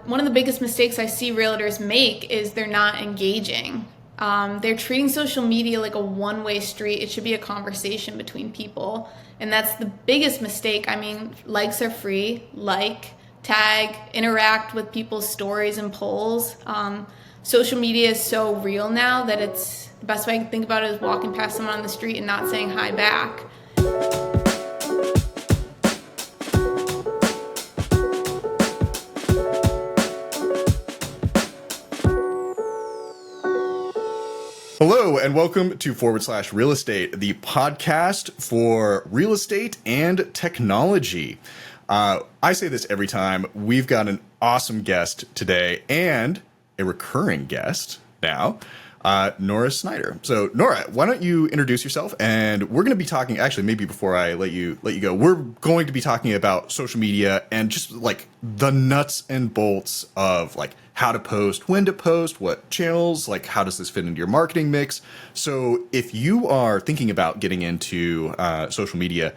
one of the biggest mistakes I see realtors make is they're not engaging. They're treating social media like a one-way street. It should be a conversation between people. And that's the biggest mistake. I mean, likes are free. Like, tag, interact with people's stories and polls. Social media is so real now that it's the best way I can think about it is walking past someone on the street and not saying hi back. Hello and welcome to /Real Estate, the podcast for real estate and technology. I say this every time. We've got an awesome guest today and a recurring guest now, Nora Schneider. So Nora, why don't you introduce yourself? And we're going to be talking, actually, maybe before I let you go, we're going to be talking about social media and just like the nuts and bolts of like how to post, when to post, what channels, like how does this fit into your marketing mix? So if you are thinking about getting into social media,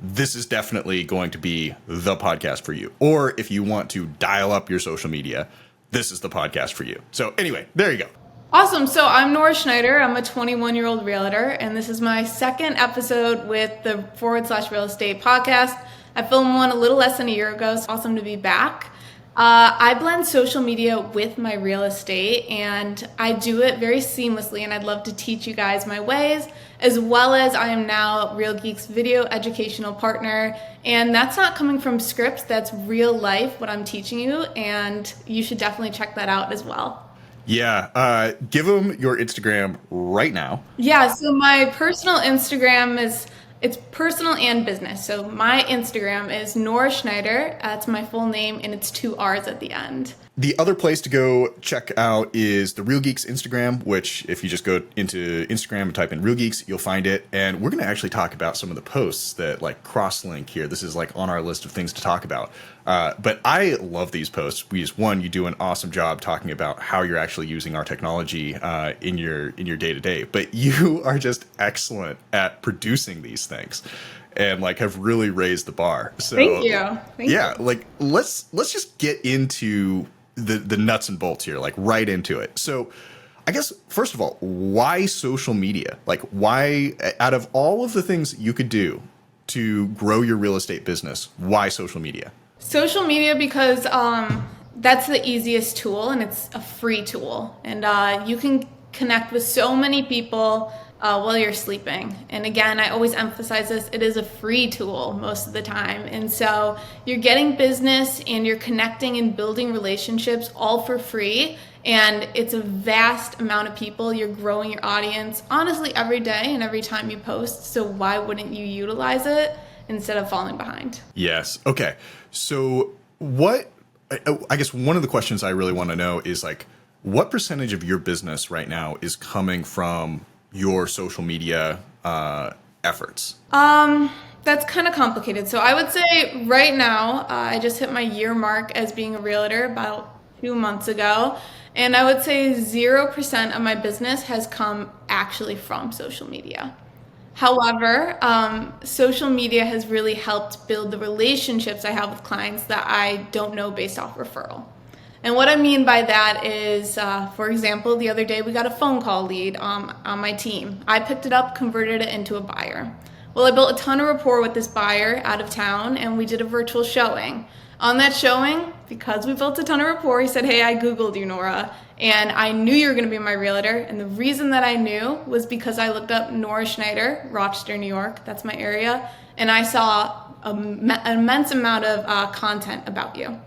this is definitely going to be the podcast for you. Or if you want to dial up your social media, this is the podcast for you. So anyway, there you go. Awesome. So I'm Nora Schneider. I'm a 21-year-old realtor, and this is my second episode with the /Real Estate podcast. I filmed one a little less than a year ago. It's awesome to be back. I blend social media with my real estate, and I do it very seamlessly, and I'd love to teach you guys my ways, as well as I am now Real Geek's video educational partner, and that's not coming from scripts, that's real life, what I'm teaching you, and you should definitely check that out as well. Yeah, give them your Instagram right now. Yeah, so my personal Instagram it's personal and business. So my Instagram is Nora Schneider. That's my full name, and it's 2 R's at the end. The other place to go check out is the Real Geeks Instagram, which if you just go into Instagram and type in Real Geeks, you'll find it. And we're going to actually talk about some of the posts that like cross-link here. This is like on our list of things to talk about. But I love these posts because one, you do an awesome job talking about how you're actually using our technology in your day-to-day. But you are just excellent at producing these things and like have really raised the bar. So Thank you. Thank you. Like let's just get into the nuts and bolts here, like right into it. So I guess, first of all, why social media? Like why, out of all of the things you could do to grow your real estate business, why social media? Social media because that's the easiest tool, and it's a free tool. And you can connect with so many people while you're sleeping. And again, I always emphasize this, it is a free tool most of the time. And so you're getting business and you're connecting and building relationships all for free. And it's a vast amount of people. You're growing your audience, honestly, every day and every time you post. So why wouldn't you utilize it instead of falling behind? Yes. Okay. So I guess one of the questions I really want to know is like, what percentage of your business right now is coming from your social media efforts? That's kind of complicated. So I would say right now, I just hit my year mark as being a realtor about 2 months ago. And I would say 0% of my business has come actually from social media. However, social media has really helped build the relationships I have with clients that I don't know based off referral. And what I mean by that is, for example, the other day we got a phone call lead on my team. I picked it up, converted it into a buyer. Well, I built a ton of rapport with this buyer out of town, and we did a virtual showing. On that showing, because we built a ton of rapport, he said, "Hey, I Googled you, Nora, and I knew you were going to be my realtor." And the reason that I knew was because I looked up Nora Schneider, Rochester, New York. That's my area. And I saw an immense amount of content about you.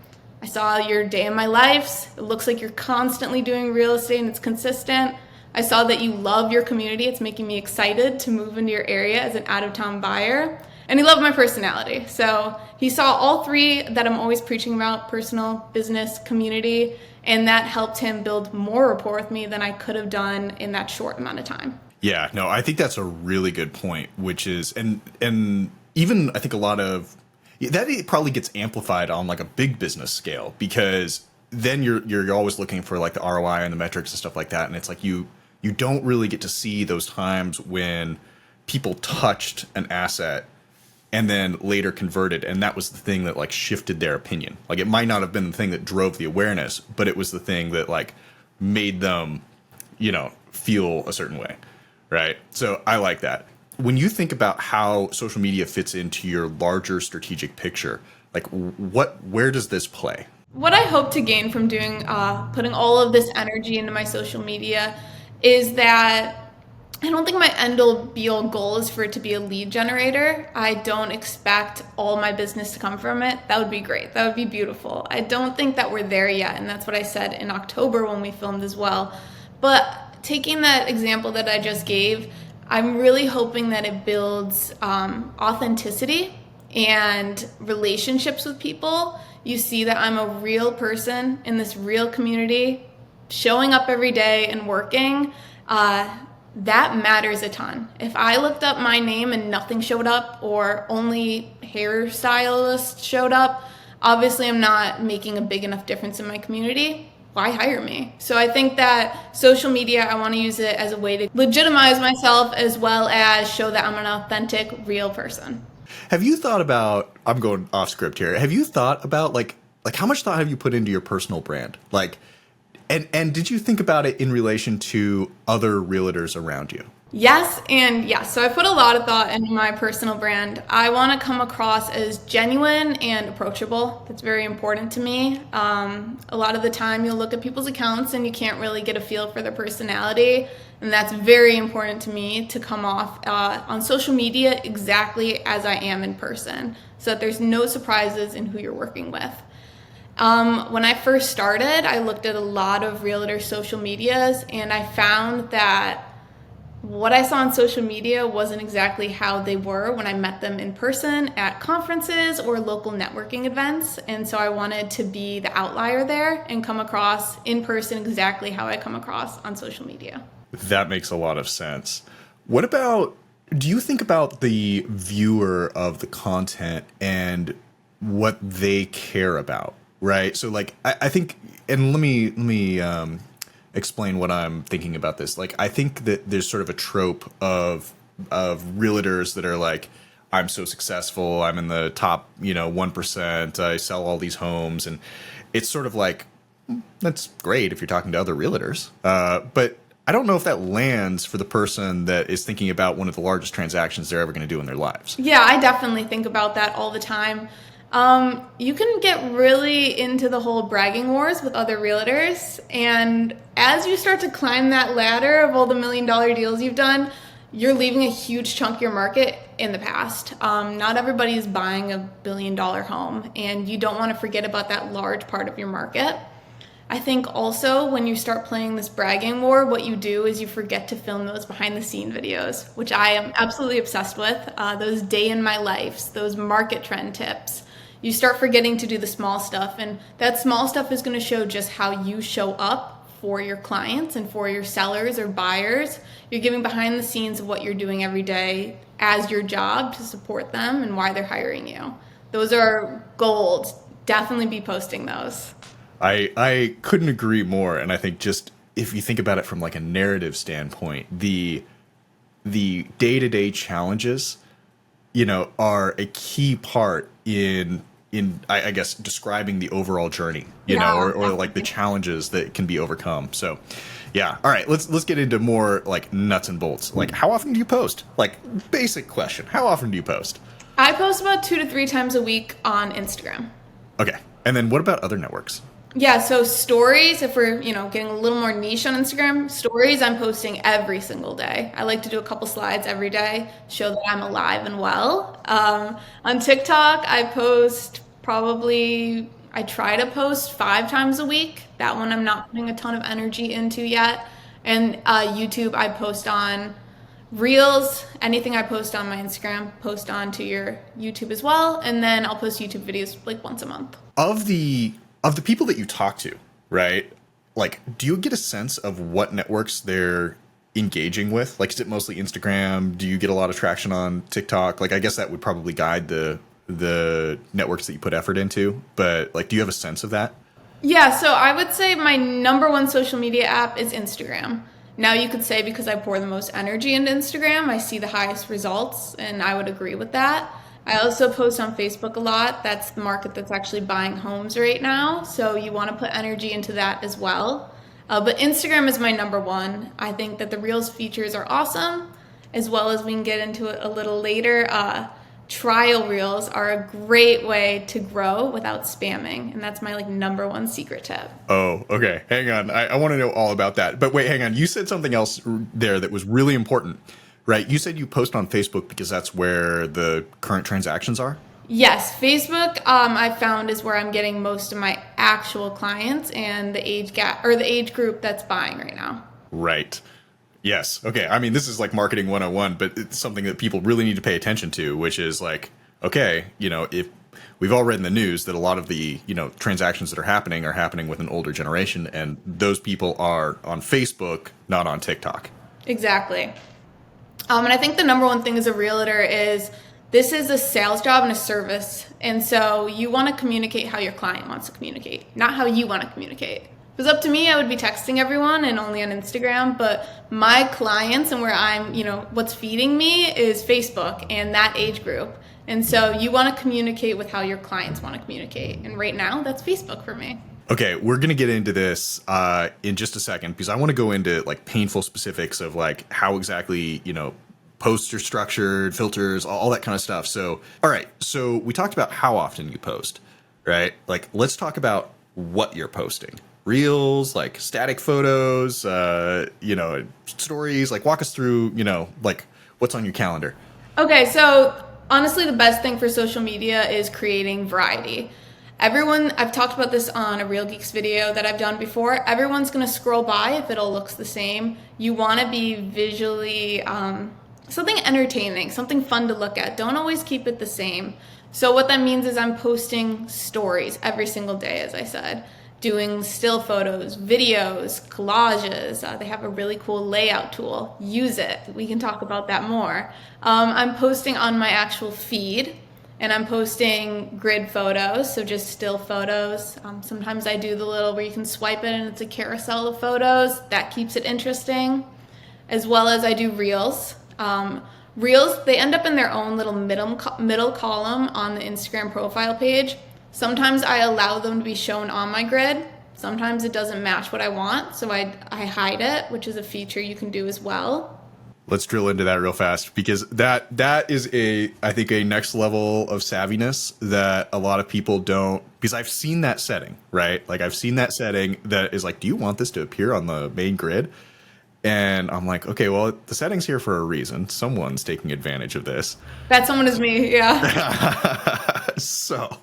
I saw your day in my lives. It looks like you're constantly doing real estate and it's consistent. I saw that you love your community. It's making me excited to move into your area as an out-of-town buyer. And he loved my personality. So he saw all three that I'm always preaching about: personal, business, community. And that helped him build more rapport with me than I could have done in that short amount of time. Yeah, no, I think that's a really good point, which is, and even I think a lot of that, it probably gets amplified on like a big business scale, because then you're always looking for like the ROI and the metrics and stuff like that. And it's like you don't really get to see those times when people touched an asset and then later converted, and that was the thing that like shifted their opinion. Like it might not have been the thing that drove the awareness, but it was the thing that like made them, feel a certain way, right? So I like that. When you think about how social media fits into your larger strategic picture, like where does this play? What I hope to gain from putting all of this energy into my social media is that I don't think my end all be all goal is for it to be a lead generator. I don't expect all my business to come from it. That would be great. That would be beautiful. I don't think that we're there yet. And that's what I said in October when we filmed as well. But taking that example that I just gave, I'm really hoping that it builds authenticity and relationships with people. You see that I'm a real person in this real community, showing up every day and working. That matters a ton. If I looked up my name and nothing showed up, or only hairstylists showed up, obviously I'm not making a big enough difference in my community. Why hire me? So I think that social media, I want to use it as a way to legitimize myself as well as show that I'm an authentic, real person. Have you thought about, I'm going off script here. Have you thought about like how much thought have you put into your personal brand? Like, and did you think about it in relation to other realtors around you? Yes and yes. So I put a lot of thought into my personal brand. I want to come across as genuine and approachable. That's very important to me. A lot of the time you'll look at people's accounts and you can't really get a feel for their personality. And that's very important to me to come off on social media exactly as I am in person, so that there's no surprises in who you're working with. When I first started, I looked at a lot of realtor social medias and I found that what I saw on social media wasn't exactly how they were when I met them in person at conferences or local networking events. And so I wanted to be the outlier there and come across in person exactly how I come across on social media. That makes a lot of sense. What about, do you think about the viewer of the content and what they care about, right? So like, I think, and let me explain what I'm thinking about this. Like, I think that there's sort of a trope of realtors that are like, I'm so successful, I'm in the top, 1%, I sell all these homes. And it's sort of like, that's great if you're talking to other realtors. But I don't know if that lands for the person that is thinking about one of the largest transactions they're ever going to do in their lives. Yeah, I definitely think about that all the time. You can get really into the whole bragging wars with other realtors. And as you start to climb that ladder of all the $1 million deals you've done, you're leaving a huge chunk of your market in the past. Not everybody is buying a $1 billion home, and you don't want to forget about that large part of your market. I think also when you start playing this bragging war, what you do is you forget to film those behind the scene videos, which I am absolutely obsessed with. Those day in my lives, those market trend tips. You start forgetting to do the small stuff, and that small stuff is going to show just how you show up for your clients and for your sellers or buyers. You're giving behind the scenes of what you're doing every day as your job to support them and why they're hiring you. Those are gold. Definitely be posting those. I couldn't agree more. And I think just if you think about it from like a narrative standpoint, the day-to-day challenges, are a key part in I guess describing the overall journey, or like the challenges that can be overcome. So yeah. All right, let's get into more like nuts and bolts. Like, how often do you post? Like, basic question. How often do you post? I post about 2 to 3 times a week on Instagram. Okay. And then what about other networks? Yeah, so stories, if we're, getting a little more niche on Instagram, stories I'm posting every single day. I like to do a couple slides every day, show that I'm alive and well. On TikTok, I try to post 5 times a week. That one I'm not putting a ton of energy into yet. And YouTube, I post on Reels. Anything I post on my Instagram, post on to your YouTube as well. And then I'll post YouTube videos like once a month. Of the people that you talk to, right? Like, do you get a sense of what networks they're engaging with? Like, is it mostly Instagram? Do you get a lot of traction on TikTok? Like, I guess that would probably guide the networks that you put effort into. But like, do you have a sense of that? Yeah, so I would say my number one social media app is Instagram. Now you could say because I pour the most energy into Instagram, I see the highest results, and I would agree with that. I also post on Facebook a lot. That's the market that's actually buying homes right now. So you want to put energy into that as well. But Instagram is my number one. I think that the Reels features are awesome, as well as we can get into it a little later. Trial Reels are a great way to grow without spamming. And that's my number one secret tip. Oh, okay. Hang on. I want to know all about that. But wait, hang on. You said something else there that was really important, right? You said you post on Facebook because that's where the current transactions are? Yes, Facebook I found is where I'm getting most of my actual clients and the age gap or the age group that's buying right now. Right. Yes. Okay. I mean, this is like marketing 101, but it's something that people really need to pay attention to, which is like, okay, if we've all read in the news that a lot of the, transactions that are happening with an older generation, and those people are on Facebook, not on TikTok. Exactly. And I think the number one thing as a realtor is this is a sales job and a service. And so you want to communicate how your client wants to communicate, not how you want to communicate. If it was up to me, I would be texting everyone and only on Instagram. But my clients and where I'm, what's feeding me is Facebook and that age group. And so you want to communicate with how your clients want to communicate. And right now, that's Facebook for me. Okay, we're going to get into this in just a second because I want to go into like painful specifics of like how exactly, posts are structured, filters, all that kind of stuff. So, all right. So we talked about how often you post, right? Like, let's talk about what you're posting. Reels, like static photos, stories. Like, walk us through, like what's on your calendar. Okay, so honestly, the best thing for social media is creating variety. I've talked about this on a Real Geeks video that I've done before. Everyone's going to scroll by if it all looks the same. You want to be visually something entertaining, something fun to look at. Don't always keep it the same. So what that means is I'm posting stories every single day, as I said, doing still photos, videos, collages. They have a really cool layout tool. Use it. We can talk about that more. I'm posting on my actual feed, and I'm posting grid photos, so just still photos. Sometimes I do the little where you can swipe it and it's a carousel of photos. That keeps it interesting. As well as I do reels. Reels, they end up in their own little middle column on the Instagram profile page. Sometimes I allow them to be shown on my grid. Sometimes it doesn't match what I want, so I hide it, which is a feature you can do as well. Let's drill into that real fast because that is I think a next level of savviness that a lot of people don't, because I've seen that setting, right? Like I've seen that setting that is like, do you want this to appear on the main grid? And I'm like, okay, well, the setting's here for a reason. Someone's taking advantage of this. That someone is me, yeah. So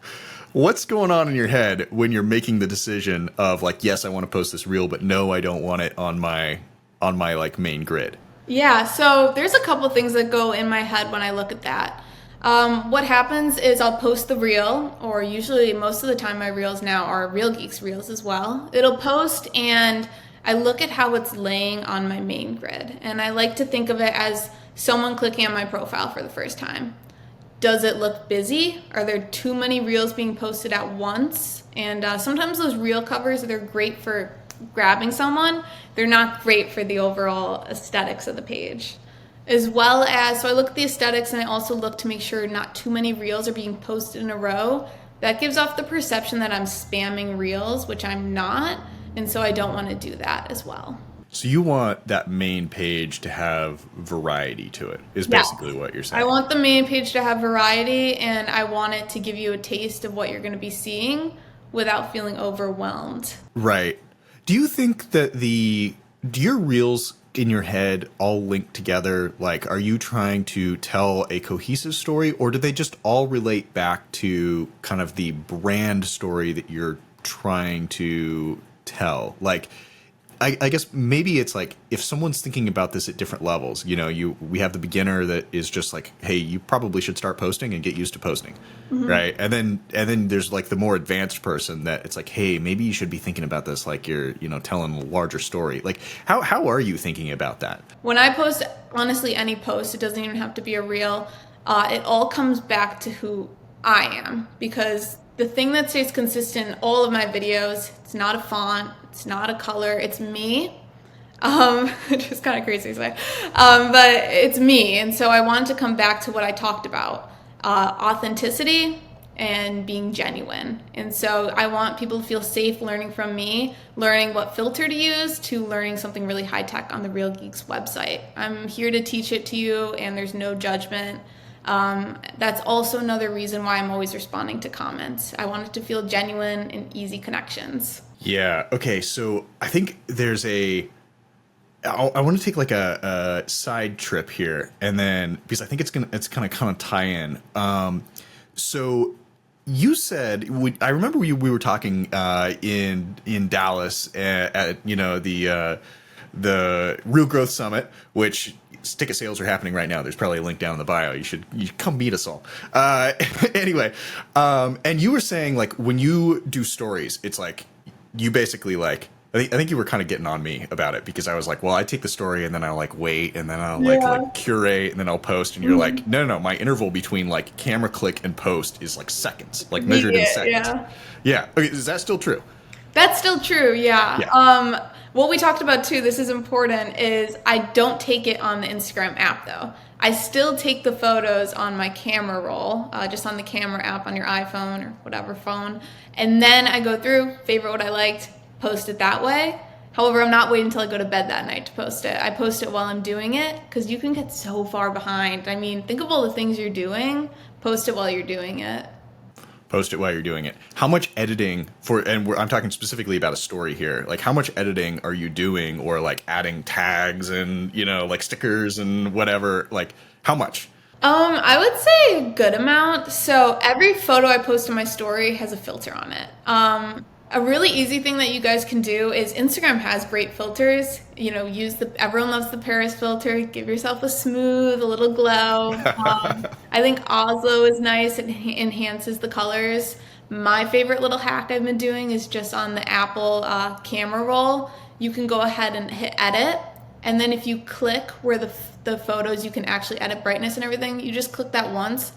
what's going on in your head when you're making the decision of like, yes, I want to post this reel, but no, I don't want it on my like main grid? Yeah, so there's a couple things that go in my head when I look at that. What happens is I'll post the reel, or usually most of the time my reels now are Real Geeks reels as well. It'll post and I look at how it's laying on my main grid, and I like to think of it as someone clicking on my profile for the first time. Does it look busy? Are there too many reels being posted at once? And sometimes those reel covers, they're great for grabbing someone. They're not great for the overall aesthetics of the page. As well as, so I look at the aesthetics and I also look to make sure not too many reels are being posted in a row. That gives off the perception that I'm spamming reels, which I'm not. And so I don't want to do that as well. So you want that main page to have variety to it, is basically what you're saying. I want the main page to have variety, and I want it to give you a taste of what you're going to be seeing without feeling overwhelmed. Right. Do you think that do your reels in your head all link together? Like, are you trying to tell a cohesive story, or do they just all relate back to kind of the brand story that you're trying to tell? Like, I guess maybe it's like if someone's thinking about this at different levels, we have the beginner that is just like, hey, you probably should start posting and get used to posting, right? And then there's like the more advanced person that it's like, hey, maybe you should be thinking about this like you're, telling a larger story. Like, how are you thinking about that? When I post, honestly, any post, it doesn't even have to be a reel. It all comes back to who I am, because the thing that stays consistent in all of my videos, it's not a font, it's not a color, it's me. Which is kind of crazy to say. But it's me. And so I wanted to come back to what I talked about. authenticity and being genuine. And so I want people to feel safe learning from me, learning what filter to use to learning something really high tech on the Real Geeks website. I'm here to teach it to you, and there's no judgment. That's also another reason why I'm always responding to comments. I want it to feel genuine and easy connections. Yeah. Okay. So I think there's I want to take like a side trip here, and then because I think it's kind of tie in. So you said I remember we were talking in Dallas at the Real Growth Summit, which ticket sales are happening right now. There's probably a link down in the bio. You come meet us all. Anyway, and you were saying like when you do stories, it's like you basically like. I think you were kind of getting on me about it because I was like, well, I take the story and then I'll like wait and then I'll like curate and then I'll post, and you're like, no, my interval between like camera click and post is like seconds, like measured in seconds. Yeah. Okay, is that still true? That's still true. Yeah. What we talked about too, this is important, is I don't take it on the Instagram app though. I still take the photos on my camera roll, just on the camera app on your iPhone or whatever phone. And then I go through, favorite what I liked, post it that way. However, I'm not waiting until I go to bed that night to post it. I post it while I'm doing it because you can get so far behind. I mean, think of all the things you're doing. Post it while you're doing it. Post it while you're doing it. How much editing I'm talking specifically about a story here. Like how much editing are you doing, or like adding tags and, like stickers and whatever? Like how much? I would say a good amount. So every photo I post in my story has a filter on it. A really easy thing that you guys can do is Instagram has great filters. Everyone loves the Paris filter. Give yourself a little glow. I think Oslo is nice. It enhances the colors. My favorite little hack I've been doing is just on the Apple camera roll. You can go ahead and hit edit. And then if you click where the photos, you can actually edit brightness and everything. You just click that once.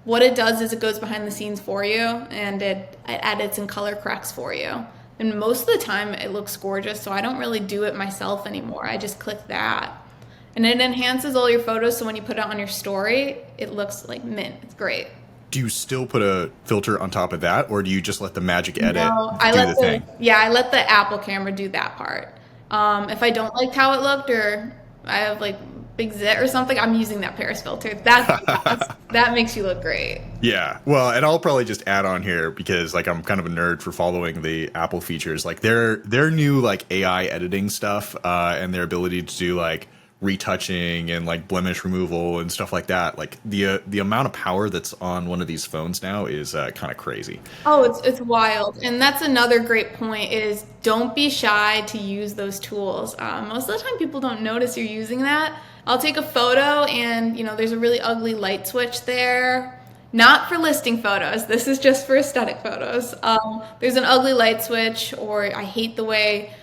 What it does is it goes behind the scenes for you, and it edits and color corrects for you. And most of the time it looks gorgeous, so I don't really do it myself anymore. I just click that. And it enhances all your photos, so when you put it on your story, it looks like mint. It's great. Do you still put a filter on top of that, or do you just let the magic edit I let the Apple camera do that part. If I don't like how it looked, or I have like big zit or something, I'm using that Paris filter. That makes you look great. Yeah. Well, and I'll probably just add on here because like I'm kind of a nerd for following the Apple features. Like their new like AI editing stuff and their ability to do like retouching and like blemish removal and stuff like that. Like the amount of power that's on one of these phones now is kind of crazy. Oh, it's wild. And that's another great point is don't be shy to use those tools. Most of the time people don't notice you're using that. I'll take a photo and, there's a really ugly light switch there. Not for listing photos. This is just for aesthetic photos. There's an ugly light switch, or I hate the way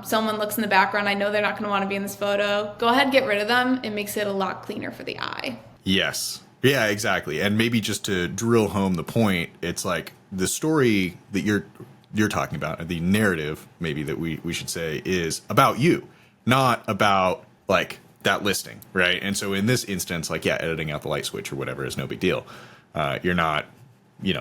someone looks in the background. I know they're not going to want to be in this photo. Go ahead and get rid of them. It makes it a lot cleaner for the eye. Yes. Yeah, exactly. And maybe just to drill home the point, it's like the story that you're talking about, the narrative maybe that we should say, is about you, not about like that listing, right? And so in this instance, like, yeah, editing out the light switch or whatever is no big deal. You're not,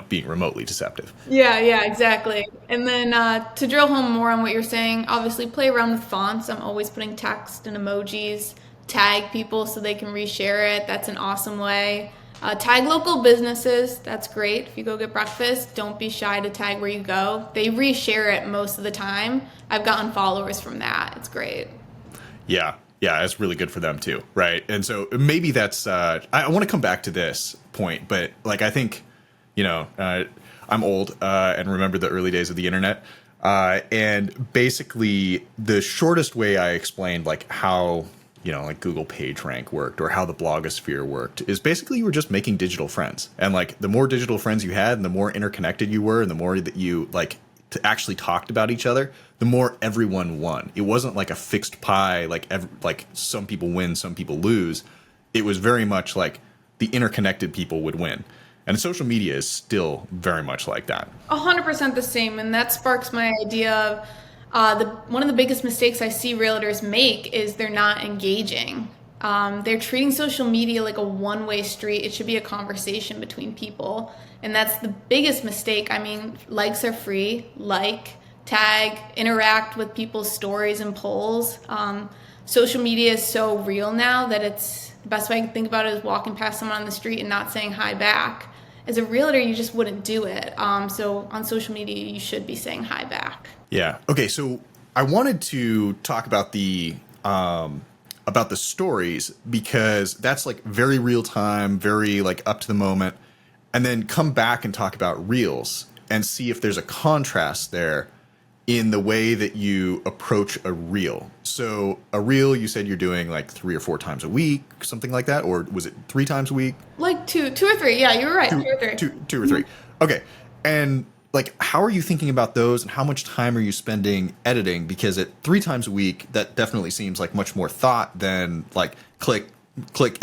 being remotely deceptive. Yeah, exactly. And then to drill home more on what you're saying, obviously play around with fonts. I'm always putting text and emojis, tag people so they can reshare it. That's an awesome way. Tag local businesses. That's great. If you go get breakfast, don't be shy to tag where you go. They reshare it most of the time. I've gotten followers from that. It's great. Yeah, it's really good for them too, right? And so maybe that's I want to come back to this point, but like I think, I'm old and remember the early days of the internet, and basically the shortest way I explained like how like Google PageRank worked or how the blogosphere worked is basically you were just making digital friends, and like the more digital friends you had, and the more interconnected you were, and the more that you like actually talked about each other, the more everyone won. It wasn't like a fixed pie, like some people win, some people lose. It was very much like the interconnected people would win. And social media is still very much like that. 100% the same. And that sparks my idea of one of the biggest mistakes I see realtors make is they're not engaging. They're treating social media like a one-way street. It should be a conversation between people. And that's the biggest mistake. I mean, likes are free. Like, tag, interact with people's stories and polls. Social media is so real now that it's the best way I can think about it is walking past someone on the street and not saying hi back. As a realtor, you just wouldn't do it. So on social media, you should be saying hi back. Yeah. Okay. So I wanted to talk about the stories because that's like very real time, very like up to the moment, and then come back and talk about reels and see if there's a contrast there in the way that you approach a reel. So a reel, you said you're doing like 3 or 4 times a week, something like that, or was it 3 times a week? Like two or three. Yeah, you were right. 2 or 3. Two or 3. Okay. And like, how are you thinking about those and how much time are you spending editing? Because at 3 times a week, that definitely seems like much more thought than like click,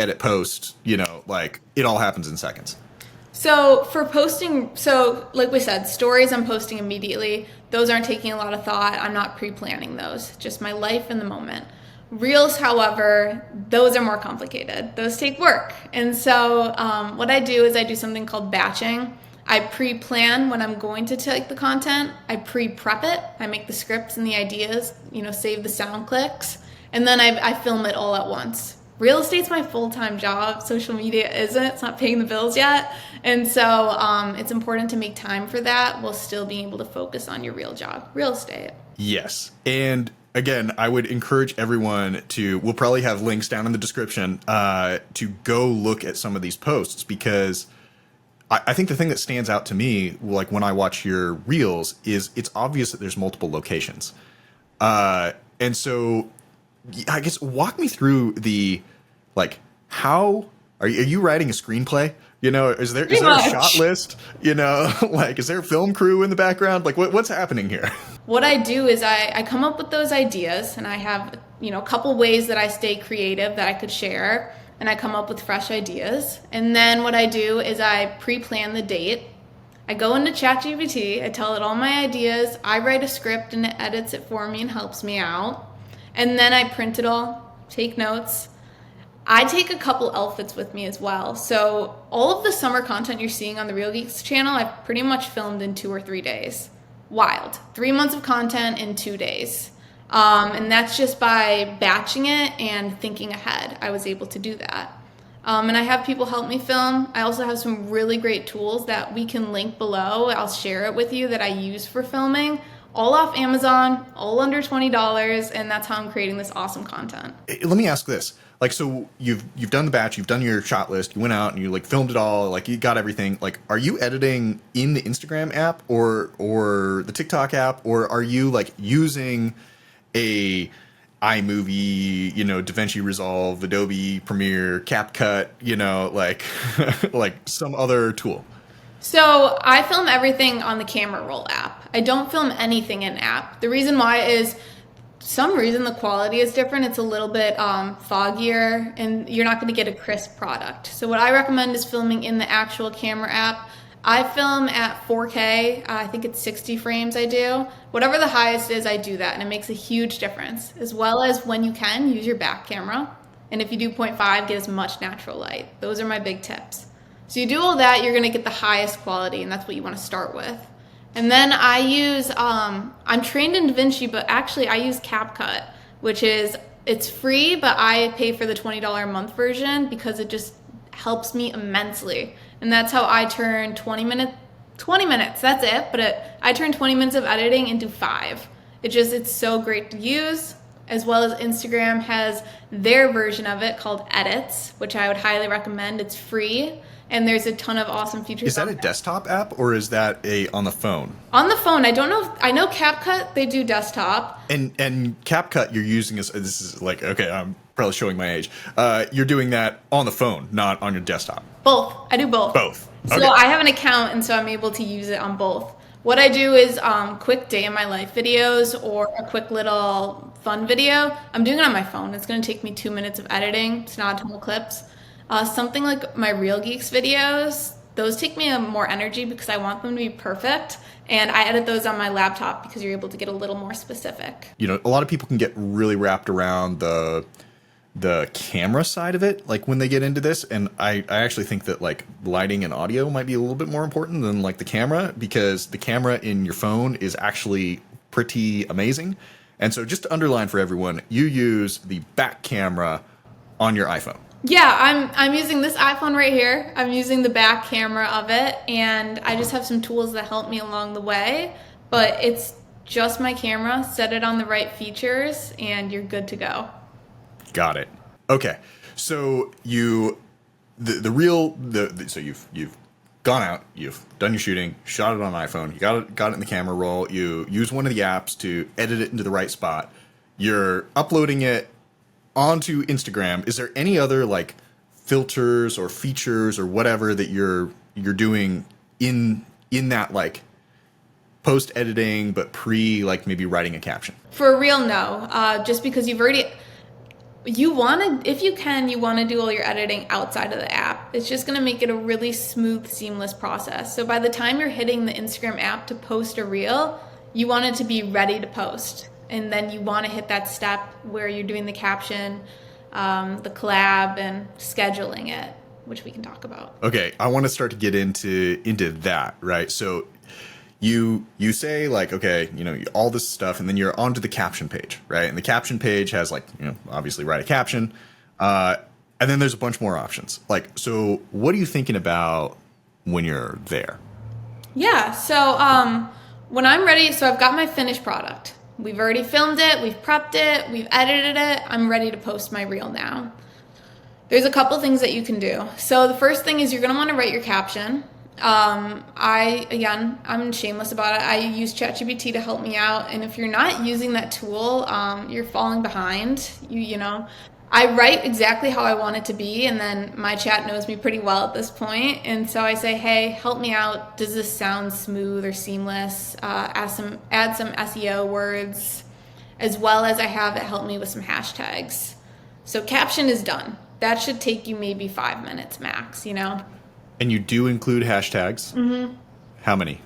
edit, post, like it all happens in seconds. So for posting, so like we said, stories I'm posting immediately. Those aren't taking a lot of thought. I'm not pre-planning those, just my life in the moment. Reels, however, those are more complicated. Those take work. And so what I do is I do something called batching. I pre-plan when I'm going to take the content. I pre-prep it. I make the scripts and the ideas, save the sound clicks. And then I film it all at once. Real estate's my full-time job. Social media isn't. It's not paying the bills yet. And so it's important to make time for that while still being able to focus on your real job, real estate. Yes. And again, I would encourage everyone we'll probably have links down in the description to go look at some of these posts because I think the thing that stands out to me, like when I watch your reels, is it's obvious that there's multiple locations. And so I guess walk me through how are you writing a screenplay? Is there a shot list? Like, is there a film crew in the background? Like, what's happening here? What I do is I come up with those ideas, and I have, a couple ways that I stay creative that I could share, and I come up with fresh ideas. And then what I do is I pre-plan the date. I go into ChatGPT, I tell it all my ideas, I write a script, and it edits it for me and helps me out. And then I print it all, take notes. I take a couple outfits with me as well. So all of the summer content you're seeing on the Real Geeks channel, I've pretty much filmed in 2 or 3 days. Wild. 3 months of content in 2 days. And that's just by batching it and thinking ahead. I was able to do that. And I have people help me film. I also have some really great tools that we can link below. I'll share it with you that I use for filming. All off Amazon, all under $20, and that's how I'm creating this awesome content. Let me ask this. Like, so you've done the batch, you've done your shot list, you went out and you like filmed it all, like you got everything. Like, are you editing in the Instagram app or the TikTok app, or are you like using a iMovie, DaVinci Resolve, Adobe Premiere, CapCut, like like some other tool? So I film everything on the camera roll app. I don't film anything in app. The reason why is some reason the quality is different. It's a little bit foggier and you're not going to get a crisp product. So what I recommend is filming in the actual camera app. I film at 4K. I think it's 60 frames I do. Whatever the highest is, I do that, and it makes a huge difference. As well as when you can, use your back camera. And if you do 0.5, get as much natural light. Those are my big tips. So you do all that, you're gonna get the highest quality, and that's what you wanna start with. And then I use, I'm trained in DaVinci, but actually I use CapCut, which is, it's free, but I pay for the $20 a month version because it just helps me immensely. And that's how I turn 20 minutes, that's it, but I turn 20 minutes of editing into 5. It's so great to use, as well as Instagram has their version of it called Edits, which I would highly recommend. It's free. And there's a ton of awesome features. Is that a desktop app or is that on the phone? On the phone. I don't know. I know CapCut, they do desktop. And CapCut you're using this is like, okay, I'm probably showing my age. You're doing that on the phone, not on your desktop. Both. I do both. Both. Okay. So I have an account, and so I'm able to use it on both. What I do is quick day in my life videos or a quick little fun video. I'm doing it on my phone. It's going to take me 2 minutes of editing. It's not a ton of clips. Something like my Real Geeks videos, those take me more energy because I want them to be perfect. And I edit those on my laptop because you're able to get a little more specific. A lot of people can get really wrapped around the the camera side of it, like when they get into this. And I actually think that like lighting and audio might be a little bit more important than like the camera, because the camera in your phone is actually pretty amazing. And so just to underline for everyone, you use the back camera on your iPhone. Yeah, I'm using this iPhone right here. I'm using the back camera of it, and I just have some tools that help me along the way. But it's just my camera. Set it on the right features, and you're good to go. Got it. Okay. So you the real the so you've gone out, you've done your shooting, shot it on iPhone, you got it in the camera roll, you use one of the apps to edit it into the right spot. You're uploading it onto Instagram. Is there any other like filters or features or whatever that you're doing in that like post editing but pre like maybe writing a caption? For a reel, no. Just because you want to, if you can, you want to do all your editing outside of the app. It's just going to make it a really smooth, seamless process. So by the time you're hitting the Instagram app to post a reel, you want it to be ready to post. And then you want to hit that step where you're doing the caption, the collab, and scheduling it, which we can talk about. Okay, I want to start to get into that, right? So you say like, okay, all this stuff, and then you're onto the caption page, right? And the caption page has like, obviously write a caption, and then there's a bunch more options. Like, so what are you thinking about when you're there? Yeah, so when I'm ready, so I've got my finished product. We've already filmed it, we've prepped it, we've edited it. I'm ready to post my reel now. There's a couple things that you can do. So the first thing is you're gonna wanna write your caption. I'm shameless about it. I use ChatGPT to help me out. And if you're not using that tool, you're falling behind. I write exactly how I want it to be, and then my chat knows me pretty well at this point. And so I say, hey, help me out. Does this sound smooth or seamless? Add some SEO words, as well as I have it help me with some hashtags. So caption is done. That should take you maybe 5 minutes max, And you do include hashtags? Mm-hmm. How many?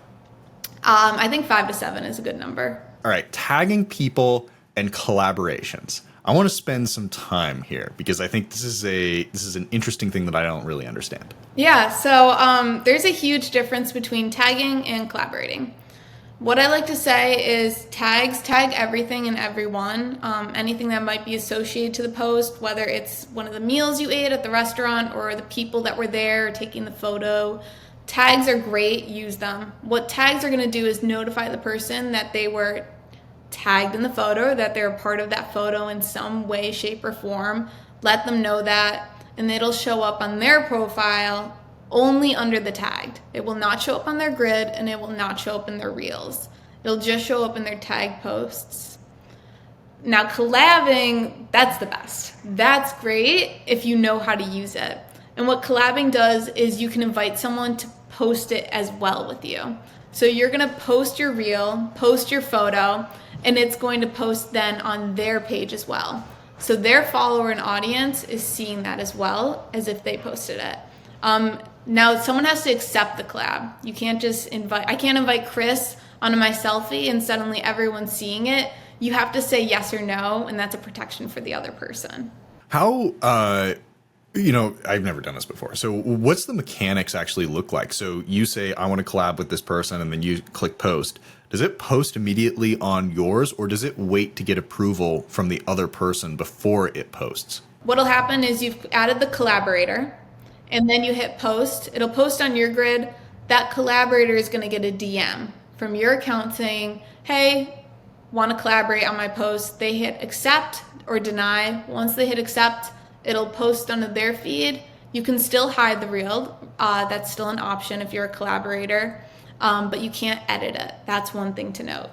I think 5 to 7 is a good number. All right, tagging people and collaborations. I want to spend some time here because I think this is an interesting thing that I don't really understand. Yeah, so there's a huge difference between tagging and collaborating. What I like to say is tag everything and everyone, anything that might be associated to the post, whether it's one of the meals you ate at the restaurant or the people that were there taking the photo. Tags are great, use them. What tags are going to do is notify the person that they were tagged in the photo, that they're a part of that photo in some way, shape, or form. Let them know that, and it'll show up on their profile only under the tagged. It will not show up on their grid, and it will not show up in their reels. It'll just show up in their tag posts. Now, collabing, that's the best. That's great if you know how to use it. And what collabing does is you can invite someone to post it as well with you. So you're going to post your reel, post your photo, and it's going to post then on their page as well. So their follower and audience is seeing that as well as if they posted it. Now, someone has to accept the collab. You can't just I can't invite Chris onto my selfie and suddenly everyone's seeing it. You have to say yes or no, and that's a protection for the other person. How, I've never done this before. So what's the mechanics actually look like? So you say, I want to collab with this person, and then you click post. Does it post immediately on yours, or does it wait to get approval from the other person before it posts? What'll happen is you've added the collaborator, and then you hit post. It'll post on your grid. That collaborator is going to get a DM from your account saying, hey, want to collaborate on my post. They hit accept or deny. Once they hit accept, it'll post onto their feed. You can still hide the reel. That's still an option if you're a collaborator, but you can't edit it. That's one thing to note.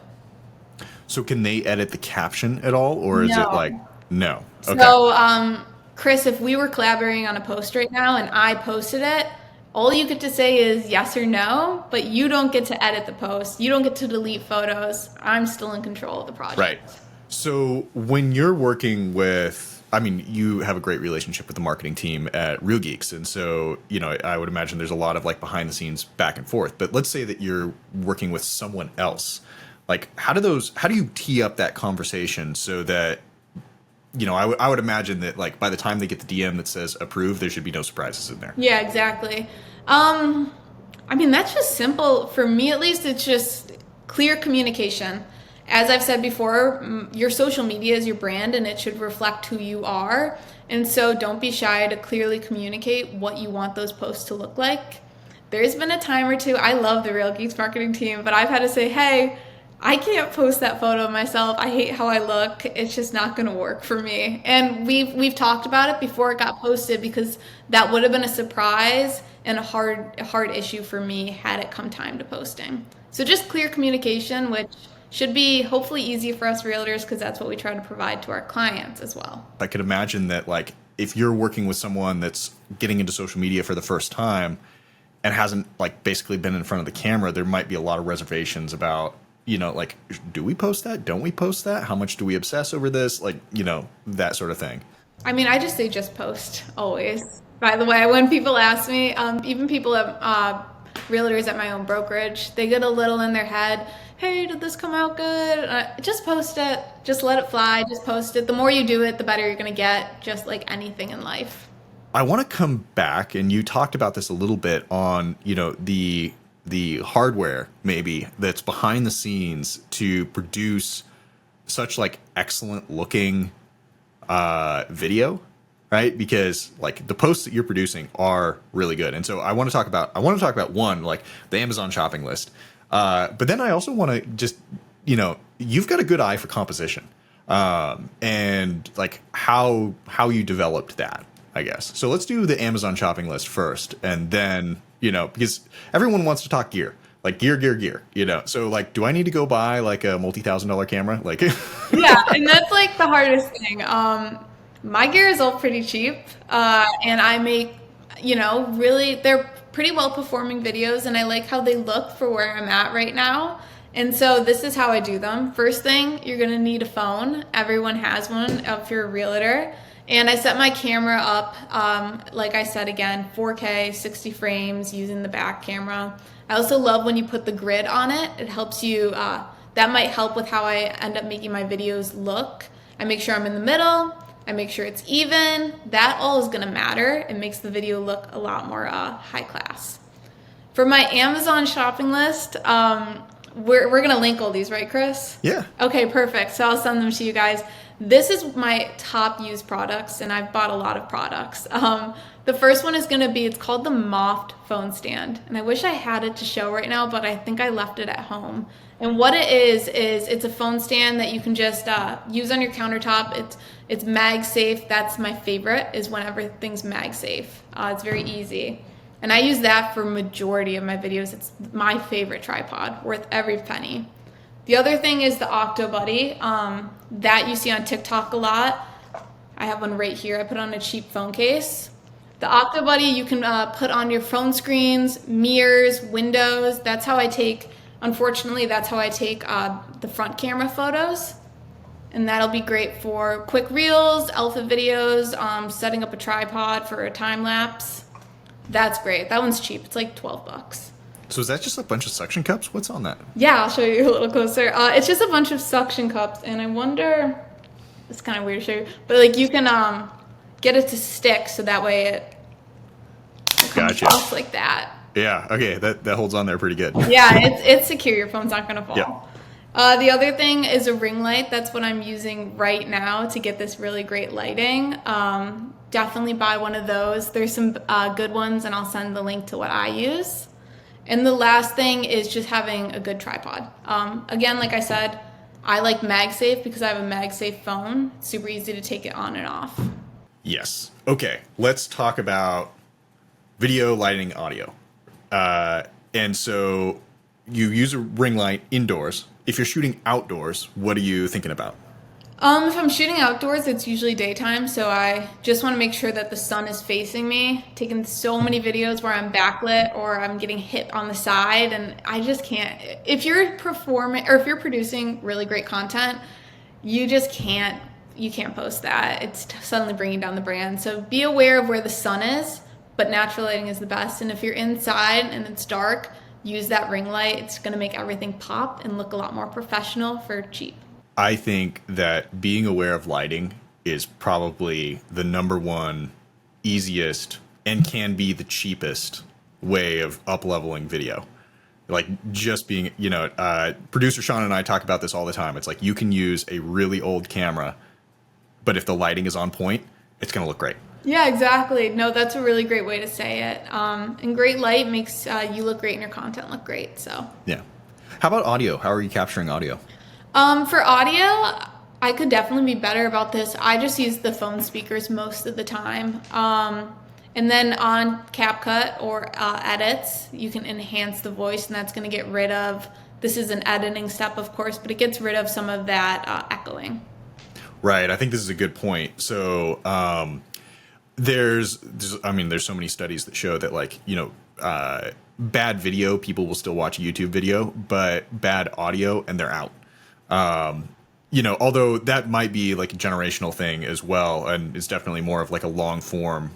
So can they edit the caption at all, or is it like, no? Okay. So, Chris, if we were collaborating on a post right now and I posted it, all you get to say is yes or no, but you don't get to edit the post. You don't get to delete photos. I'm still in control of the project. Right. So when you're working with, you have a great relationship with the marketing team at Real Geeks. And so, I would imagine there's a lot of like behind the scenes back and forth. But let's say that you're working with someone else. Like, how do you tee up that conversation so that I would imagine that like by the time they get the DM that says approve, there should be no surprises in there. Yeah, exactly. I mean, that's just simple. For me, at least, it's just clear communication. As I've said before, your social media is your brand and it should reflect who you are. And so don't be shy to clearly communicate what you want those posts to look like. There's been a time or two, I love the Real Geeks marketing team, but I've had to say, hey, I can't post that photo of myself. I hate how I look. It's just not going to work for me. And we've talked about it before it got posted because that would have been a surprise and a hard issue for me had it come time to posting. So just clear communication, which should be hopefully easy for us realtors because that's what we try to provide to our clients as well. I could imagine that like if you're working with someone that's getting into social media for the first time and hasn't like basically been in front of the camera, there might be a lot of reservations about, like, do we post that? Don't we post that? How much do we obsess over this? Like, that sort of thing. I mean, I just say just post always. By the way, when people ask me, even people at realtors at my own brokerage, they get a little in their head, hey, did this come out good? Just post it. Just let it fly. Just post it. The more you do it, the better you're going to get, just like anything in life. I want to come back, and you talked about this a little bit on, the hardware maybe that's behind the scenes to produce such like excellent looking video, right? Because like the posts that you're producing are really good. And so I want to talk about one, like the Amazon shopping list. But then I also want to just, you've got a good eye for composition, and like how you developed that, I guess. So let's do the Amazon shopping list first, and then, because everyone wants to talk gear, like gear, So like, do I need to go buy like a multi-$1,000 camera? Like, yeah, and that's like the hardest thing. My gear is all pretty cheap, and I make, really, they're pretty well performing videos, and I like how they look for where I'm at right now. And so this is how I do them. First thing, you're gonna need a phone. Everyone has one if you're a realtor. And I set my camera up, like I said again, 4K, 60 frames using the back camera. I also love when you put the grid on it. It helps you, that might help with how I end up making my videos look. I make sure I'm in the middle. I make sure it's even. That all is gonna matter. It makes the video look a lot more high class. For my Amazon shopping list, we're gonna link all these, right, Chris? yeah. Okay, perfect. So I'll send them to you guys. This is my top used products, and I've bought a lot of products. The first one is going to be, it's called the Moft phone stand. And I wish I had it to show right now, but I think I left it at home. And what it is it's a phone stand that you can just use on your countertop. It's mag safe. That's my favorite, is when everything's mag safe. It's very easy. And I use that for majority of my videos. It's my favorite tripod, worth every penny. The other thing is the OctoBuddy, that you see on TikTok a lot. I have one right here. I put on a cheap phone case. The OctoBuddy you can put on your phone screens, mirrors, windows. That's how I take, unfortunately, that's how I take the front camera photos. And that'll be great for quick reels, alpha videos, setting up a tripod for a time lapse. That's great. That one's cheap. It's like $12. So is that just a bunch of suction cups? What's on that? Yeah, I'll show you a little closer. It's just a bunch of suction cups, and I wonder, it's kind of weird to show you, but like you can get it to stick so that way it comes Gotcha. off like that. Yeah. Okay. That holds on there pretty good. Yeah, it's secure. Your phone's not gonna fall. Yeah. The other thing is a ring light. That's what I'm using right now to get this really great lighting. Definitely buy one of those. There's some good ones, and I'll send the link to what I use. And the last thing is just having a good tripod. Again, like I said, I like MagSafe because I have a MagSafe phone. It's super easy to take it on and off. Yes. Okay. Let's talk about video, lighting, audio. And so you use a ring light indoors. If you're shooting outdoors, what are you thinking about? If I'm shooting outdoors, it's usually daytime, so I just want to make sure that the sun is facing me. Taking so many videos where I'm backlit or I'm getting hit on the side, and I just can't. If you're performing or if you're producing really great content, you just can't. You can't post that. It's suddenly bringing down the brand. So be aware of where the sun is, but natural lighting is the best. And if you're inside and it's dark, use that ring light. It's going to make everything pop and look a lot more professional for cheap. I think that being aware of lighting is probably the number one easiest and can be the cheapest way of up leveling video. Like just being, producer Sean and I talk about this all the time. It's like you can use a really old camera, but if the lighting is on point, it's going to look great. Yeah, exactly. No, that's a really great way to say it. And great light makes you look great and your content look great. So yeah. How about audio? How are you capturing audio? For audio, I could definitely be better about this. I just use the phone speakers most of the time. And then on CapCut or edits, you can enhance the voice, and that's going to get rid of, this is an editing step, of course, but it gets rid of some of that echoing. Right. I think this is a good point. So there's so many studies that show that, like, bad video, people will still watch a YouTube video, but bad audio and they're out. Although that might be like a generational thing as well, and it's definitely more of like a long form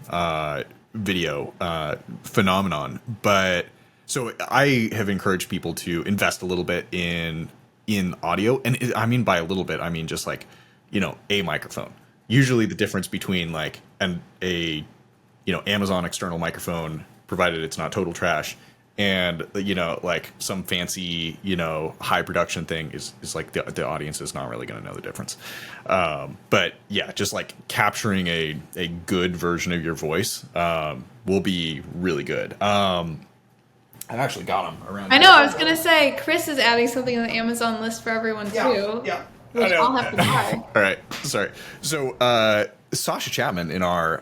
video phenomenon. But so I have encouraged people to invest a little bit in audio, and I mean by a little bit, I mean just like a microphone. Usually the difference between like a Amazon external microphone, provided it's not total trash, and like some fancy high production thing is like the audience is not really going to know the difference. But yeah, just like capturing a good version of your voice will be really good. I actually got them around. I know. I was gonna say Chris is adding something on the Amazon list for everyone too. Yeah. Which I'll have to buy. All right. Sorry. So Sasha Chapman in our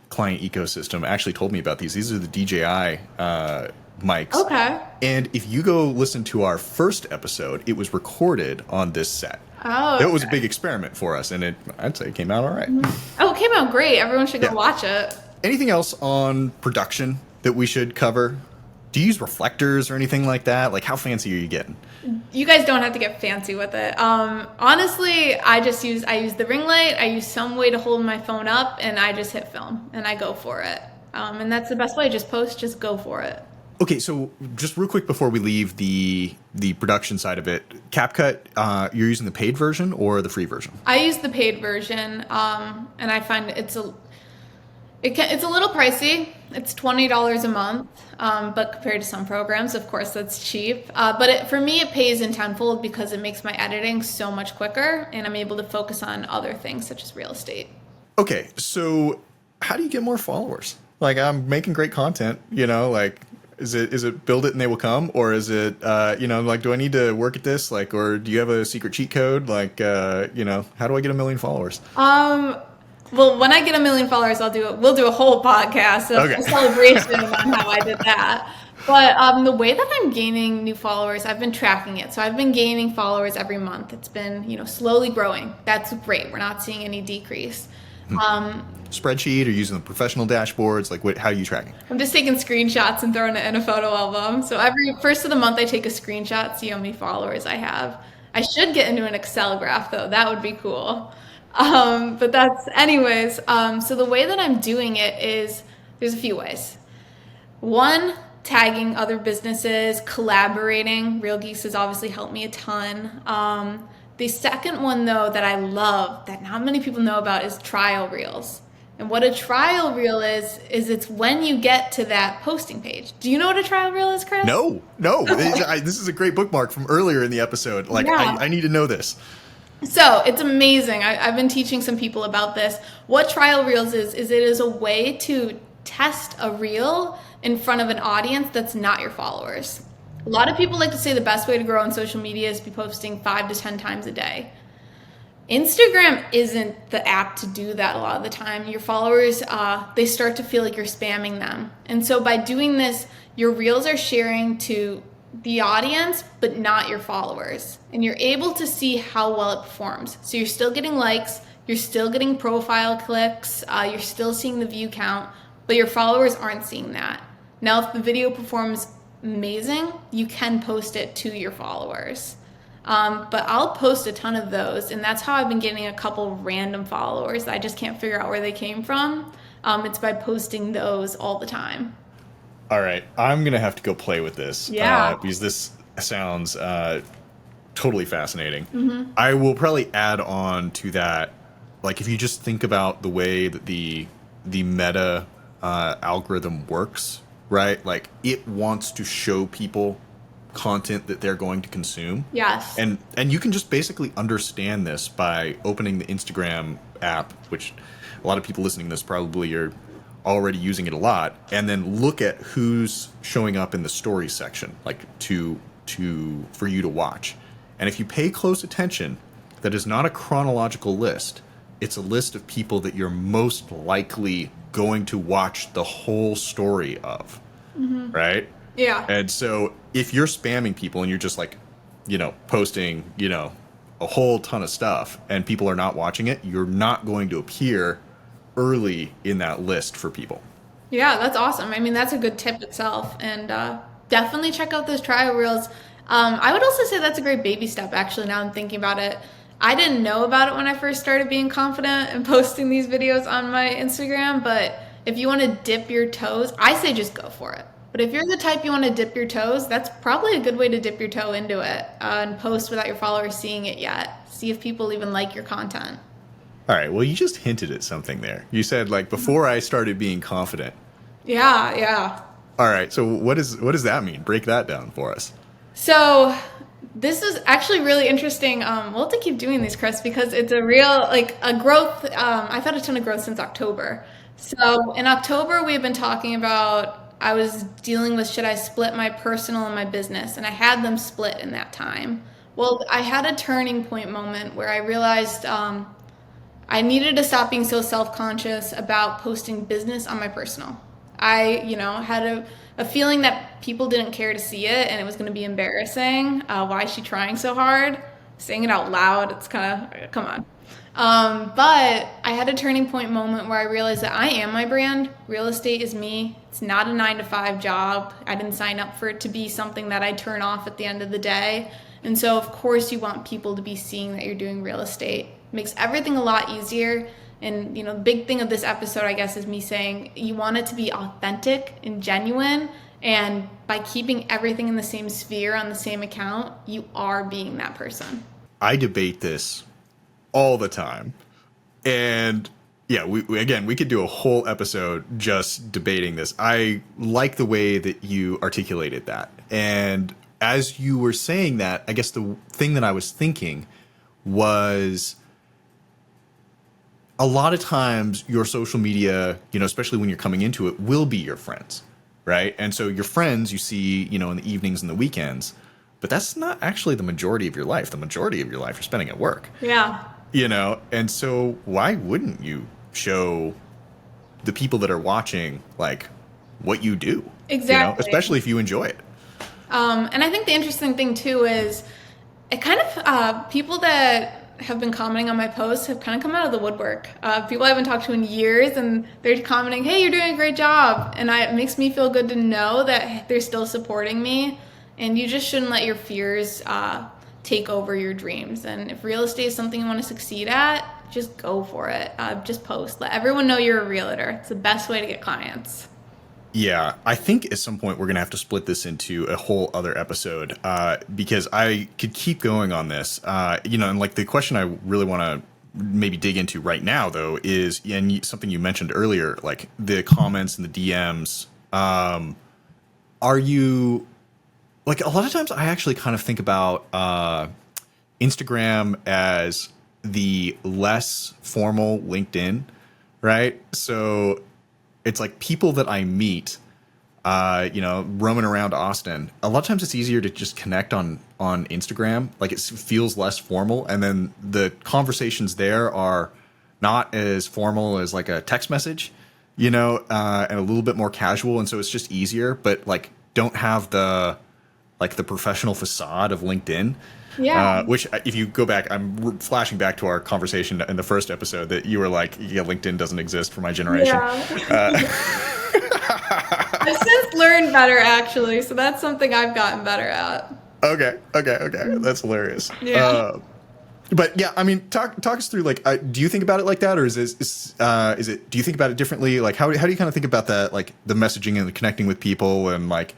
client ecosystem actually told me about these. These are the DJI mics. Okay. And if you go listen to our first episode, it was recorded on this set. Oh, okay. It was a big experiment for us, and I'd say it came out all right. Oh, it came out great. Everyone should go watch it. Anything else on production that we should cover? Do you use reflectors or anything like that? Like, how fancy are you getting? You guys don't have to get fancy with it. Honestly, I use the ring light. I use some way to hold my phone up, and I just hit film, and I go for it. And that's the best way. Just post, just go for it. Okay, so just real quick before we leave the production side of it, CapCut, you're using the paid version or the free version? I use the paid version, and I find it's a little pricey. It's $20 a month, but compared to some programs, of course, that's cheap. But for me, it pays in tenfold because it makes my editing so much quicker, and I'm able to focus on other things such as real estate. Okay, so how do you get more followers? Like, I'm making great content, like, is it build it and they will come, or is it, like, do I need to work at this, like, or do you have a secret cheat code, like, how do I get 1 million followers? Well, when I get 1 million followers, we'll do a whole podcast of a celebration on how I did that. But the way that I'm gaining new followers, I've been tracking it. So I've been gaining followers every month. It's been, slowly growing. That's great. We're not seeing any decrease. Spreadsheet or using the professional dashboards? Like, how are you tracking? I'm just taking screenshots and throwing it in a photo album. So every first of the month, I take a screenshot, see how many followers I have. I should get into an Excel graph, though. That would be cool. But that's, anyways, so the way that I'm doing it is, there's a few ways. One, tagging other businesses, collaborating. Real Geeks has obviously helped me a ton. The second one, though, that I love, that not many people know about, is trial reels. And what a trial reel is it's when you get to that posting page. Do you know what a trial reel is, Chris? No. Okay. This is a great bookmark from earlier in the episode. Like, yeah. I need to know this. So it's amazing. I've been teaching some people about this. What trial reels is it is a way to test a reel in front of an audience that's not your followers. A lot of people like to say the best way to grow on social media is be posting 5 to 10 times a day. Instagram isn't the app to do that a lot of the time. Your followers, they start to feel like you're spamming them. And so by doing this, your reels are sharing to the audience, but not your followers. And you're able to see how well it performs. So you're still getting likes, you're still getting profile clicks, you're still seeing the view count, but your followers aren't seeing that. Now, if the video performs amazing, you can post it to your followers. But I'll post a ton of those, and that's how I've been getting a couple random followers that I just can't figure out where they came from. It's by posting those all the time. All right, I'm gonna have to go play with this. Yeah. Because this sounds totally fascinating. I will probably add on to that, like if you just think about the way that the meta algorithm works, right? Like it wants to show people content that they're going to consume. Yes. And you can just basically understand this by opening the Instagram app, which a lot of people listening to this probably are already using it a lot, and then look at who's showing up in the stories section, like to for you to watch. And if you pay close attention, that is not a chronological list. It's a list of people that you're most likely going to watch the whole story of, right? Yeah. And so if you're spamming people and you're just like, posting, a whole ton of stuff and people are not watching it, you're not going to appear early in that list for people. Yeah, that's awesome. I mean, that's a good tip itself. And definitely check out those trial reels. I would also say that's a great baby step, actually, now I'm thinking about it. I didn't know about it when I first started being confident and posting these videos on my Instagram, but if you want to dip your toes, I say just go for it. But if you're the type you want to dip your toes, that's probably a good way to dip your toe into it and post without your followers seeing it yet. See if people even like your content. All right. Well, you just hinted at something there. You said like before I started being confident. Yeah, yeah. All right. So what does that mean? Break that down for us. So this is actually really interesting. We'll have to keep doing these, Chris, because it's a real, like a growth. I've had a ton of growth since October. So in October, we've been talking about, I was dealing with should I split my personal and my business, and I had them split in that time. Well, I had a turning point moment where I realized I needed to stop being so self-conscious about posting business on my personal. I, had a feeling that people didn't care to see it and it was going to be embarrassing. Why is she trying so hard? Saying it out loud, it's kind of, come on. But I had a turning point moment where I realized that I am my brand. Real estate is me. It's not a 9-to-5 job. I didn't sign up for it to be something that I turn off at the end of the day. And so, of course, you want people to be seeing that you're doing real estate. It makes everything a lot easier. And, the big thing of this episode, I guess, is me saying you want it to be authentic and genuine. And by keeping everything in the same sphere on the same account, you are being that person. I debate this all the time. And yeah, we could do a whole episode just debating this. I like the way that you articulated that. And as you were saying that, I guess the thing that I was thinking was a lot of times your social media, especially when you're coming into it, will be your friends, right? And so your friends you see, in the evenings and the weekends, but that's not actually the majority of your life. The majority of your life you're spending at work. Yeah. And so why wouldn't you show the people that are watching, like, what you do? Exactly. Especially if you enjoy it. And I think the interesting thing too is it kind of, people that have been commenting on my posts have kind of come out of the woodwork. People I haven't talked to in years, and they're commenting, hey, you're doing a great job. And it makes me feel good to know that they're still supporting me. And you just shouldn't let your fears take over your dreams. And if real estate is something you want to succeed at, just go for it. Just post. Let everyone know you're a realtor. It's the best way to get clients. Yeah, I think at some point we're going to have to split this into a whole other episode because I could keep going on this. And like the question I really want to maybe dig into right now, though, is something you mentioned earlier, like the comments and the DMs. Are you, like, a lot of times I actually kind of think about Instagram as the less formal LinkedIn, right? So it's like people that I meet, roaming around Austin. A lot of times it's easier to just connect on Instagram. Like it feels less formal. And then the conversations there are not as formal as like a text message, and a little bit more casual. And so it's just easier, but like don't have the professional facade of LinkedIn. Yeah. Which, if you go back, I'm flashing back to our conversation in the first episode that you were like, yeah, LinkedIn doesn't exist for my generation. Yeah. I've since learned better, actually. So that's something I've gotten better at. Okay. That's hilarious. Yeah. But yeah, I mean, talk us through, like, do you think about it like that? Or is it, do you think about it differently? Like, how do you kind of think about that, like the messaging and the connecting with people and like,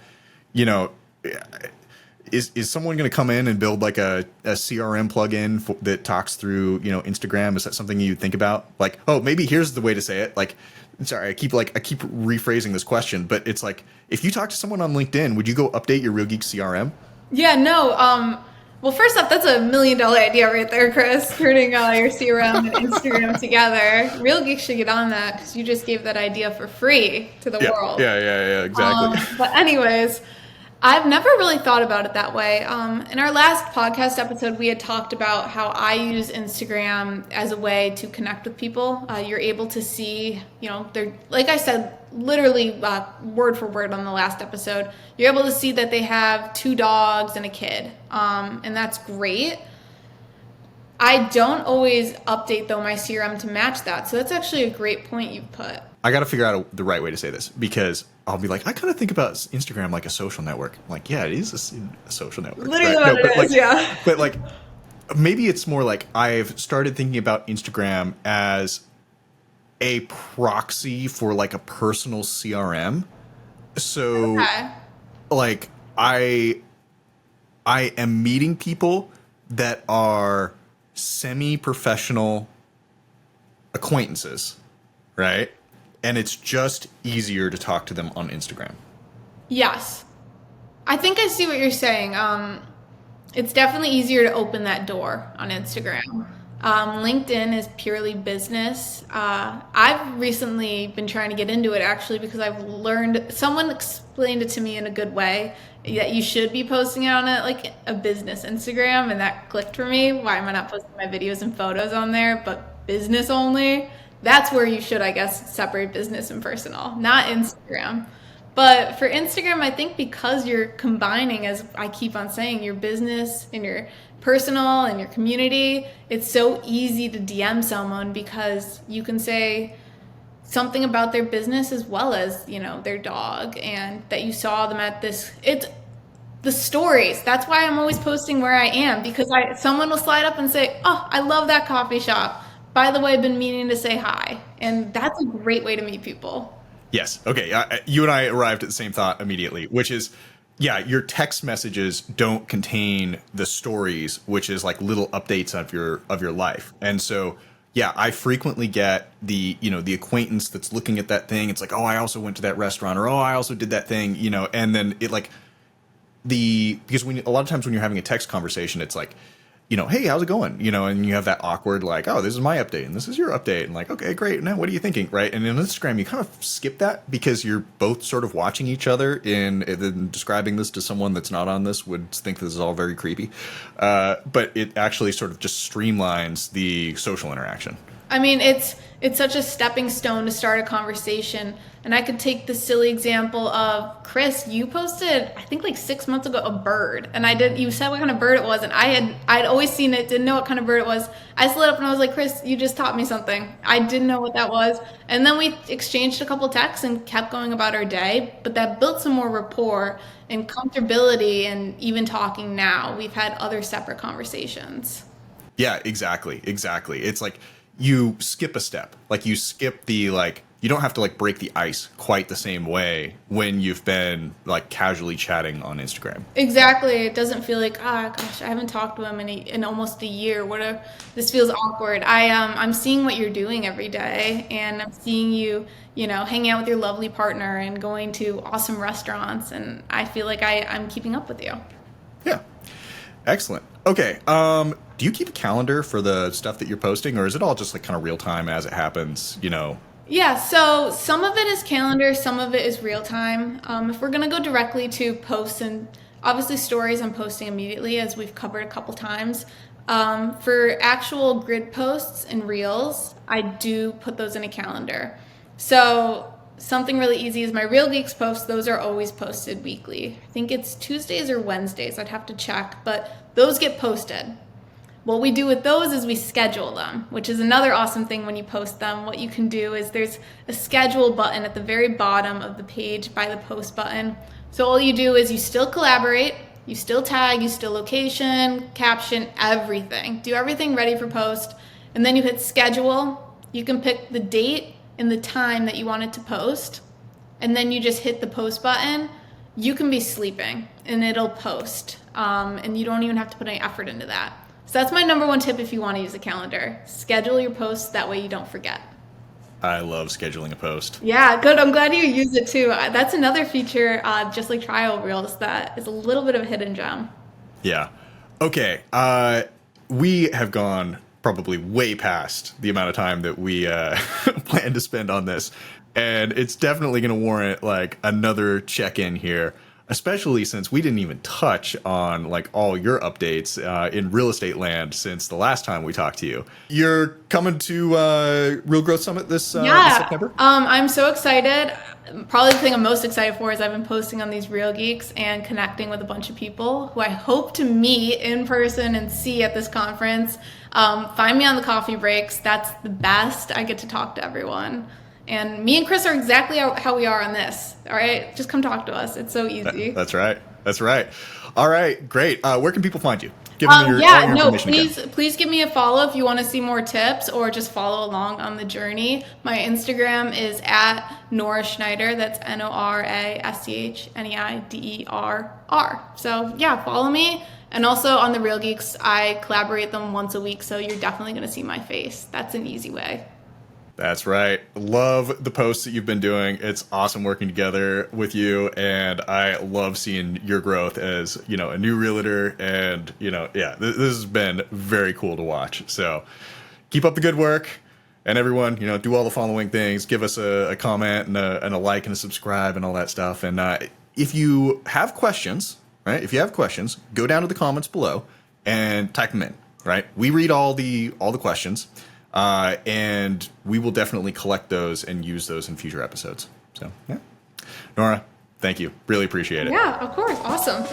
is someone going to come in and build like a CRM plugin that talks through, Instagram? Is that something you think about? Like, oh, maybe here's the way to say it. Like, sorry, I keep rephrasing this question, but it's like, if you talk to someone on LinkedIn, would you go update your Real Geek CRM? Yeah, no. Well, first off, that's $1 million idea right there, Chris. Turning your CRM and Instagram together. Real Geeks should get on that because you just gave that idea for free to the Yeah, world. yeah, exactly. But anyways, I've never really thought about it that way. In our last podcast episode, we had talked about how I use Instagram as a way to connect with people. You're able to see, they're, like I said, literally word for word on the last episode, you're able to see that they have 2 dogs and a kid. And that's great. I don't always update, though, my CRM to match that. So that's actually a great point you've put. I got to figure out the right way to say this, because I'll be like, I kind of think about Instagram like a social network. I'm like, yeah, it is a social network. Literally right? what it is, yeah. But like, maybe it's more like I've started thinking about Instagram as a proxy for like a personal CRM. So Okay. like I am meeting people that are semi-professional acquaintances, right? And it's just easier to talk to them on Instagram. Yes. I think I see what you're saying. It's definitely easier to open that door on Instagram. LinkedIn is purely business. I've recently been trying to get into it actually because I've learned, someone explained it to me in a good way, that you should be posting it on like a business Instagram, and that clicked for me. Why am I not posting my videos and photos on there, but business only? That's where you should, I guess, separate business and personal, not Instagram. But for Instagram, I think because you're combining, as I keep on saying, your business and your personal and your community, it's so easy to DM someone because you can say something about their business as well as, their dog, and that you saw them at this. It's the stories. That's why I'm always posting where I am, because someone will slide up and say, "Oh, I love that coffee shop. By the way, I've been meaning to say hi." And that's a great way to meet people. Yes. Okay. You and I arrived at the same thought immediately, which is, yeah, your text messages don't contain the stories, which is like little updates of your life. And so, yeah, I frequently get the acquaintance that's looking at that thing. It's like, oh, I also went to that restaurant, or oh, I also did that thing, and then it like because a lot of times when you're having a text conversation, it's like, hey, how's it going? And you have that awkward, like, oh, this is my update and this is your update. And like, okay, great. Now, what are you thinking? Right. And in Instagram, you kind of skip that because you're both sort of watching each other, and describing this to someone that's not on this would think this is all very creepy. But it actually sort of just streamlines the social interaction. I mean, it's such a stepping stone to start a conversation. And I could take the silly example of, Chris, you posted, I think like 6 months ago, a bird. And you said what kind of bird it was. And I'd always seen it, didn't know what kind of bird it was. I slid up and I was like, Chris, you just taught me something. I didn't know what that was. And then we exchanged a couple texts and kept going about our day. But that built some more rapport and comfortability, and even talking now, we've had other separate conversations. Yeah, exactly. It's like you skip a step. Like you skip you don't have to like break the ice quite the same way when you've been like casually chatting on Instagram. Exactly. It doesn't feel like, gosh, I haven't talked to him in almost a year. This feels awkward. I'm seeing what you're doing every day, and I'm seeing you, hanging out with your lovely partner and going to awesome restaurants, and I feel like I'm keeping up with you. Yeah. Excellent. Okay. Do you keep a calendar for the stuff that you're posting, or is it all just like kind of real time as it happens, Yeah, so some of it is calendar, some of it is real time. If we're going to go directly to posts, and obviously stories, I'm posting immediately, as we've covered a couple times. For actual grid posts and reels, I do put those in a calendar. So something really easy is my Real Geeks posts. Those are always posted weekly. I think it's Tuesdays or Wednesdays. I'd have to check, but those get posted. What we do with those is we schedule them, which is another awesome thing when you post them. What you can do is there's a schedule button at the very bottom of the page by the post button. So all you do is you still collaborate, you still tag, you still location, caption, everything. Do everything ready for post, and then you hit schedule. You can pick the date and the time that you want it to post, and then you just hit the post button. You can be sleeping and it'll post. and you don't even have to put any effort into that. So that's my number one tip if you want to use a calendar. Schedule your posts, that way you don't forget. I love scheduling a post. Yeah, good. I'm glad you use it too. That's another feature, just like trial reels, that is a little bit of a hidden gem. Yeah. Okay. We have gone probably way past the amount of time that we plan to spend on this, and it's definitely going to warrant like another check-in here, especially since we didn't even touch on like all your updates in real estate land since the last time we talked to you. You're coming to Real Growth Summit this September? I'm so excited. Probably the thing I'm most excited for is I've been posting on these Real Geeks and connecting with a bunch of people who I hope to meet in person and see at this conference. Find me on the coffee breaks. That's the best. I get to talk to everyone. And me and Chris are exactly how we are on this. All right, just come talk to us. It's so easy. That's right. That's right. All right, great. Where can people find you? Give them all your information again. Please give me a follow if you want to see more tips or just follow along on the journey. My Instagram is at Nora Schneider. That's NORASCHNEIDERR. So yeah, follow me. And also on the Real Geeks, I collaborate them once a week, so you're definitely going to see my face. That's an easy way. That's right. Love the posts that you've been doing. It's awesome working together with you, and I love seeing your growth as, you know, a new realtor. And, you know, yeah, this has been very cool to watch. So keep up the good work, and everyone, you know, do all the following things. Give us a comment and a like and a subscribe and all that stuff. And if you have questions, right? If you have questions, go down to the comments below and type them in. Right? We read all the questions. And we will definitely collect those and use those in future episodes. So, yeah. Nora, thank you. Really appreciate it. Yeah, of course. Awesome.